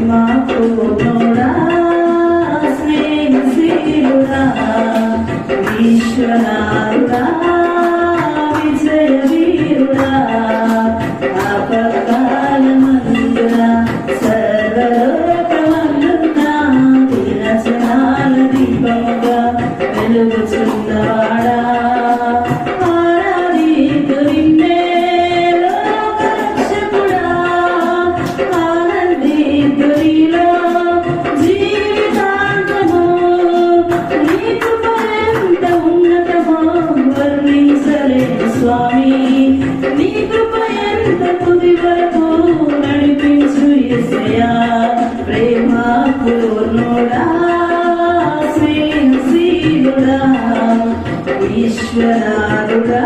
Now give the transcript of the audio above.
పూర్ణుడా స్నేహశీలుడా ఈశ్వరారుడా విజయ వీరుడా ఆపత్కాలమందుడా సర్వలోకమందునా దినచనాల దీపముగా వెలుగుచున్నవాడా స్వామి నీ కృప ఎంత తుది వరకు నడిపించు యేసయ్యా ప్రేమ పూర్ణుడా స్నేహశీలుడా ఈశ్వరారుడా